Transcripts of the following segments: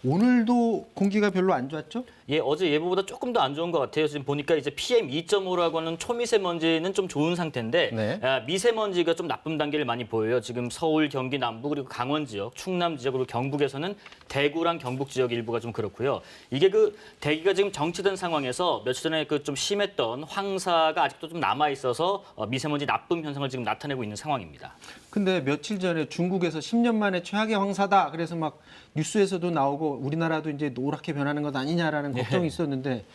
오늘도 공기가 별로 안 좋았죠? 예, 어제 예보보다 조금 더 안 좋은 것 같아요. 지금 보니까 이제 PM2.5라고 하는 초미세먼지는 좀 좋은 상태인데 네. 미세먼지가 좀 나쁨 단계를 많이 보여요. 지금 서울, 경기 남부 그리고 강원 지역, 충남 지역 그리고 경북에서는 대구랑 경북 지역 일부가 좀 그렇고요. 이게 그 대기가 지금 정체된 상황에서 며칠 전에 그 좀 심했던 황사가 아직도 좀 남아 있어서 미세먼지 나쁨 현상을 지금 나타내고 있는 상황입니다. 근데 며칠 전에 중국에서 10년 만에 최악의 황사다. 그래서 막 뉴스에서도 나오고 우리나라도 이제 노랗게 변하는 것 아니냐라는 걱정이 있었는데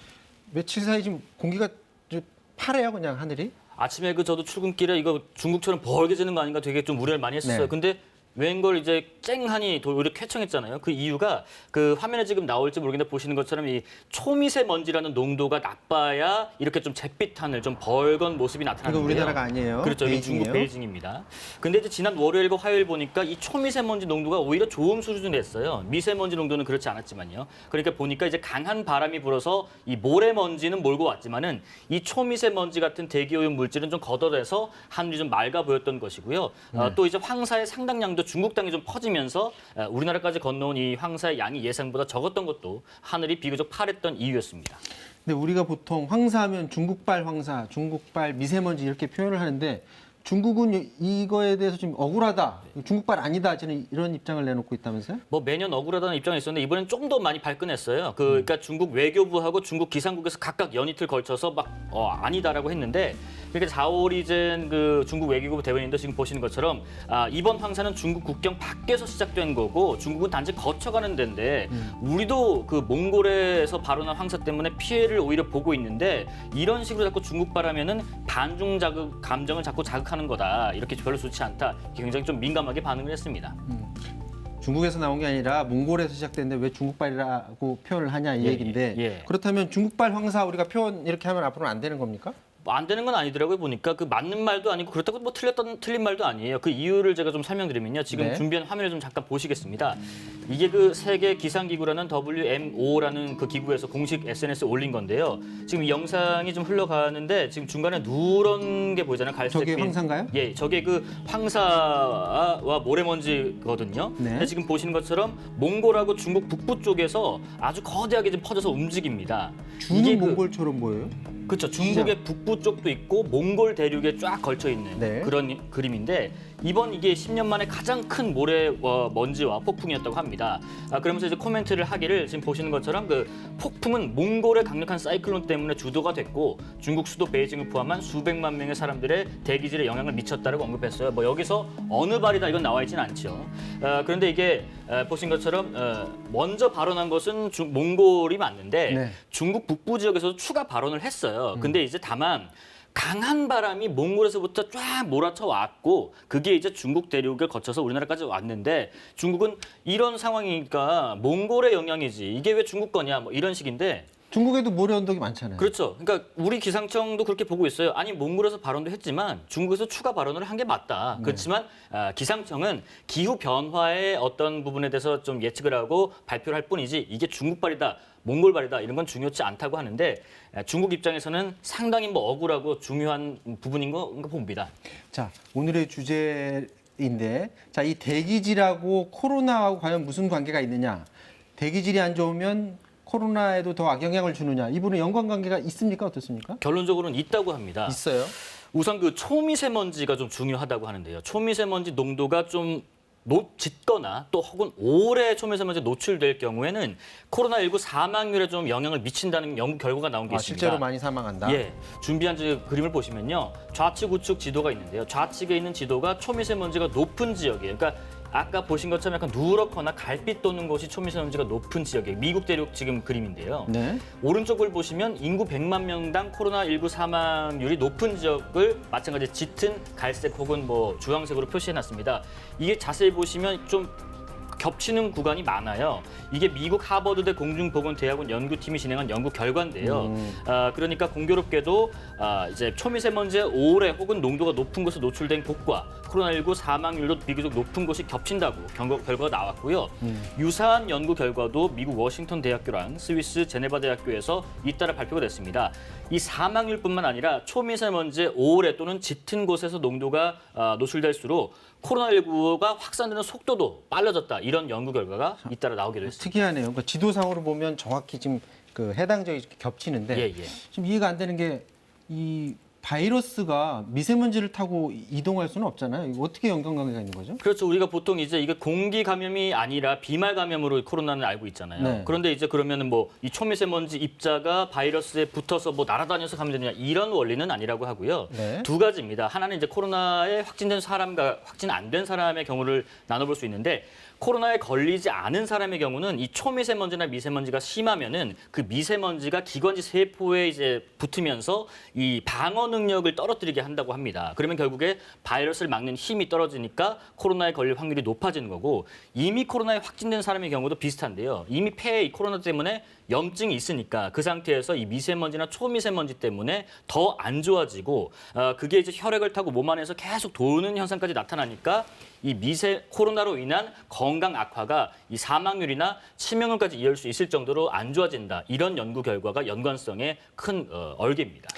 며칠 사이 지금 공기가 좀 파래요, 그냥 하늘이. 아침에 그 저도 출근길에 이거 중국처럼 벌게지는 거 아닌가 되게 좀 우려를 많이 했었어요. 네. 근데 웬걸 이제 쨍하니 오히려 쾌청했잖아요. 그 이유가 그 화면에 지금 나올지 모르겠는데 보시는 것처럼 이 초미세먼지라는 농도가 나빠야 이렇게 좀 잿빛 하늘, 좀 벌건 모습이 나타나는데요. 이거 우리나라가 아니에요. 그렇죠. 이게 베이징이에요. 중국 베이징입니다. 근데 이제 지난 월요일과 화요일 보니까 이 초미세먼지 농도가 오히려 좋은 수준이 됐어요. 미세먼지 농도는 그렇지 않았지만요. 그러니까 보니까 이제 강한 바람이 불어서 이 모래먼지는 몰고 왔지만은 이 초미세먼지 같은 대기오염 물질은 좀 걷어내서 하늘이 좀 맑아 보였던 것이고요. 또 이제 황사의 상당량도 중국 땅에 좀 퍼지면서 우리나라까지 건너온 이 황사의 양이 예상보다 적었던 것도 하늘이 비교적 파랬던 이유였습니다. 근데 우리가 보통 황사하면 중국발 황사, 중국발 미세먼지 이렇게 표현을 하는데 중국은 이거에 대해서 좀 억울하다, 중국발 아니다, 저는 이런 입장을 내놓고 있다면서요? 뭐 매년 억울하다는 입장이 있었는데 이번엔 좀 더 많이 발끈했어요. 그러니까 중국 외교부하고 중국 기상국에서 각각 연이틀 걸쳐서 막 아니다라고 했는데 그러니까 4월이 된 그 중국 외교부 대변인도 지금 보시는 것처럼 이번 황사는 중국 국경 밖에서 시작된 거고 중국은 단지 거쳐가는 데인데 우리도 그 몽골에서 발원한 황사 때문에 피해를 오히려 보고 있는데 이런 식으로 자꾸 중국발하면은 반중 자극 감정을 자꾸 자극하는 거다. 이렇게 별로 좋지 않다. 굉장히 좀 민감하게 반응을 했습니다. 중국에서 나온 게 아니라 몽골에서 시작됐는데 왜 중국발이라고 표현을 하냐 이 얘기인데 예. 그렇다면 중국발 황사 우리가 표현 이렇게 하면 앞으로는 안 되는 겁니까? 뭐 안 되는 건 아니더라고요. 보니까 그 맞는 말도 아니고 그렇다고 뭐 틀린 말도 아니에요. 그 이유를 제가 좀 설명드리면요. 지금 네. 준비한 화면을 좀 잠깐 보시겠습니다. 이게 그 세계 기상기구라는 WMO라는 그 기구에서 공식 SNS에 올린 건데요. 지금 이 영상이 좀 흘러가는데 지금 중간에 누런 게 보이잖아요. 갈색빛. 저게 황사인가요? 예, 저게 그 황사와 모래먼지거든요. 네. 근데 지금 보시는 것처럼 몽골하고 중국 북부 쪽에서 아주 거대하게 좀 퍼져서 움직입니다. 주는 몽골처럼 보여요? 그렇죠. 중국의 북부 쪽도 있고 몽골 대륙에 쫙 걸쳐 있는 네. 그런 그림인데 이번 이게 10년 만에 가장 큰 모래 먼지와 폭풍이었다고 합니다. 그러면서 이제 코멘트를 하기를 지금 보시는 것처럼 그 폭풍은 몽골의 강력한 사이클론 때문에 주도가 됐고 중국 수도 베이징을 포함한 수백만 명의 사람들의 대기질에 영향을 미쳤다고 언급했어요. 뭐 여기서 어느 발이다 이건 나와 있지는 않죠. 그런데 이게 보신 것처럼 먼저 발언한 것은 몽골이 맞는데 네. 중국 북부 지역에서도 추가 발언을 했어요. 근데 이제 다만 강한 바람이 몽골에서부터 쫙 몰아쳐 왔고 그게 이제 중국 대륙을 거쳐서 우리나라까지 왔는데 중국은 이런 상황이니까 몽골의 영향이지 이게 왜 중국 거냐 뭐 이런 식인데 중국에도 모래 언덕이 많잖아요. 그렇죠. 그러니까 우리 기상청도 그렇게 보고 있어요. 아니 몽골에서 발언도 했지만 중국에서 추가 발언을 한 게 맞다. 그렇지만 기상청은 기후 변화의 어떤 부분에 대해서 좀 예측을 하고 발표를 할 뿐이지 이게 중국발이다. 몽골발이다 이런 건 중요치 않다고 하는데 중국 입장에서는 상당히 뭐 억울하고 중요한 부분인 거 봅니다. 자, 오늘의 주제인데 자, 이 대기질하고 코로나하고 과연 무슨 관계가 있느냐? 대기질이 안 좋으면 코로나에도 더 악영향을 주느냐? 이분은 연관관계가 있습니까? 어떻습니까? 결론적으로는 있다고 합니다. 있어요. 우선 그 초미세먼지가 좀 중요하다고 하는데요. 초미세먼지 농도가 좀 짙거나 또 혹은 오래 초미세먼지에 노출될 경우에는 코로나19 사망률에 좀 영향을 미친다는 연구 결과가 나온 게 있습니다. 실제로 많이 사망한다. 예, 준비한 그림을 보시면요. 좌측, 우측 지도가 있는데요. 좌측에 있는 지도가 초미세먼지가 높은 지역이에요. 그러니까 아까 보신 것처럼 약간 누렇거나 갈빛 도는 곳이 초미세먼지가 높은 지역이에요. 미국 대륙 지금 그림인데요. 네. 오른쪽을 보시면 인구 100만 명당 코로나19 사망률이 높은 지역을 마찬가지 짙은 갈색 혹은 뭐 주황색으로 표시해놨습니다. 이게 자세히 보시면 좀 겹치는 구간이 많아요. 이게 미국 하버드대 공중보건대학원 연구팀이 진행한 연구 결과인데요. 그러니까 공교롭게도 이제 초미세먼지의 오래 혹은 농도가 높은 곳에 노출된 곳과 코로나19 사망률도 비교적 높은 곳이 겹친다고 결과가 나왔고요. 유사한 연구 결과도 미국 워싱턴 대학교랑 스위스 제네바 대학교에서 잇따라 발표가 됐습니다. 이 사망률뿐만 아니라 초미세먼지의 오래 또는 짙은 곳에서 농도가 노출될수록 코로나19가 확산되는 속도도 빨라졌다. 이런 연구 결과가 잇따라 나오기도 했습니다. 특이하네요. 그러니까 지도상으로 보면 정확히 지금 그 해당 지역이 겹치는데 예, 예. 지금 이해가 안 되는 게 이 바이러스가 미세먼지를 타고 이동할 수는 없잖아요. 이거 어떻게 연관관계가 있는 거죠? 그렇죠. 우리가 보통 이제 이게 공기 감염이 아니라 비말 감염으로 코로나는 알고 있잖아요. 네. 그런데 이제 그러면은 뭐 이 초미세먼지 입자가 바이러스에 붙어서 뭐 날아다녀서 가면 되느냐 이런 원리는 아니라고 하고요. 네. 두 가지입니다. 하나는 이제 코로나에 확진된 사람과 확진 안 된 사람의 경우를 나눠볼 수 있는데 코로나에 걸리지 않은 사람의 경우는 이 초미세먼지나 미세먼지가 심하면은 그 미세먼지가 기관지 세포에 이제 붙으면서 이 방어 능력을 떨어뜨리게 한다고 합니다. 그러면 결국에 바이러스를 막는 힘이 떨어지니까 코로나에 걸릴 확률이 높아지는 거고 이미 코로나에 확진된 사람의 경우도 비슷한데요. 이미 폐에 이 코로나 때문에 염증이 있으니까 그 상태에서 이 미세먼지나 초미세먼지 때문에 더 안 좋아지고 그게 이제 혈액을 타고 몸 안에서 계속 도는 현상까지 나타나니까 이 코로나로 인한 건강 악화가 이 사망률이나 치명률까지 이을 수 있을 정도로 안 좋아진다. 이런 연구 결과가 연관성에 큰 얼개입니다.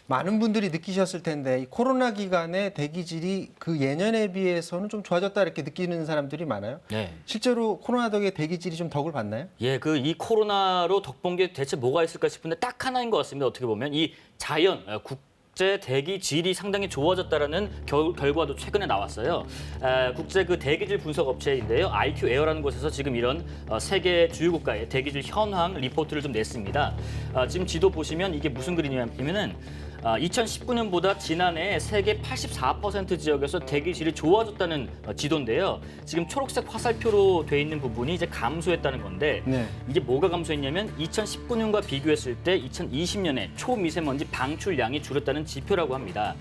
많은 분들이 느끼셨을 텐데 이 코로나 기간에 대기질이 그 예년에 비해서는 좀 좋아졌다 이렇게 느끼는 사람들이 많아요. 네. 실제로 코로나 덕에 대기질이 좀 덕을 봤나요? 예, 그 이 코로나로 덕본 게 대체 뭐가 있을까 싶은데 딱 하나인 것 같습니다. 어떻게 보면 이 자연, 국제 대기 질이 상당히 좋아졌다라는 결과도 최근에 나왔어요. 국제 그 대기질 분석 업체인데요, IQ 에어라는 곳에서 지금 이런 세계 주요 국가의 대기질 현황 리포트를 좀 냈습니다. 지금 지도 보시면 이게 무슨 그림이냐면은 2019년보다 지난해 세계 84% 지역에서 대기질이 좋아졌다는 지도인데요. 지금 초록색 화살표로 돼 있는 부분이 이제 감소했다는 건데 네. 이게 뭐가 감소했냐면 2019년과 비교했을 때 2020년에 초미세먼지 방출량이 줄었다는 지표라고 합니다.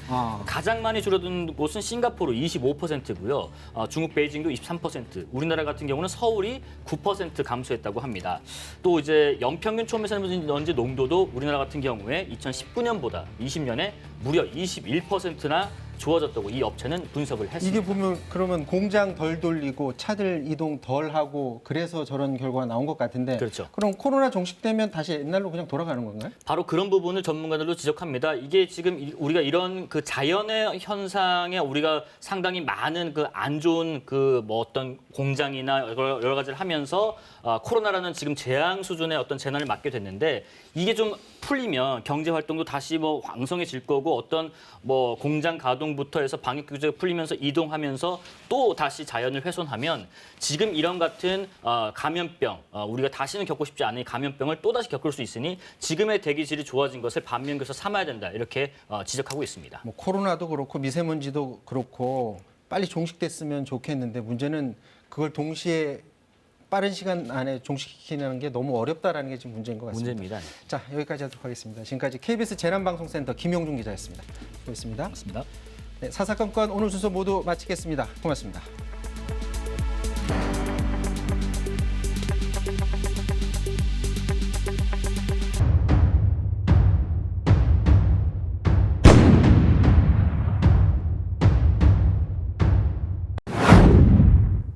가장 많이 줄어든 곳은 싱가포르 25%고요. 중국 베이징도 23%, 우리나라 같은 경우는 서울이 9% 감소했다고 합니다. 또 이제 연평균 초미세먼지 농도도 우리나라 같은 경우에 2019년보다 20년에 무려 21%나 좋아졌다고 이 업체는 분석을 했습니다. 이게 보면 그러면 공장 덜 돌리고 차들 이동 덜 하고 그래서 저런 결과가 나온 것 같은데 그렇죠. 그럼 코로나 종식되면 다시 옛날로 그냥 돌아가는 건가요? 바로 그런 부분을 전문가들도 지적합니다. 이게 지금 우리가 이런 그 자연의 현상에 우리가 상당히 많은 그 안 좋은 그 뭐 어떤 공장이나 여러 가지를 하면서 코로나라는 지금 재앙 수준의 어떤 재난을 맞게 됐는데 이게 좀 풀리면 경제 활동도 다시 뭐 왕성해질 거고 어떤 뭐 공장 가동부터 해서 방역 규제가 풀리면서 이동하면서 또 다시 자연을 훼손하면 지금 이런 같은 감염병 우리가 다시는 겪고 싶지 않은 감염병을 또 다시 겪을 수 있으니 지금의 대기질이 좋아진 것을 반면교사 삼아야 된다 이렇게 지적하고 있습니다. 뭐 코로나도 그렇고 미세먼지도 그렇고 빨리 종식됐으면 좋겠는데 문제는 그걸 동시에 빠른 시간 안에 종식시키는 게 너무 어렵다라는 게 지금 문제인 것 같습니다. 문제입니다. 자, 여기까지 하도록 하겠습니다. 지금까지 KBS 재난방송센터 김용준 기자였습니다. 고맙습니다. 맞습니다. 네, 사사건건 오늘 순서 모두 마치겠습니다. 고맙습니다.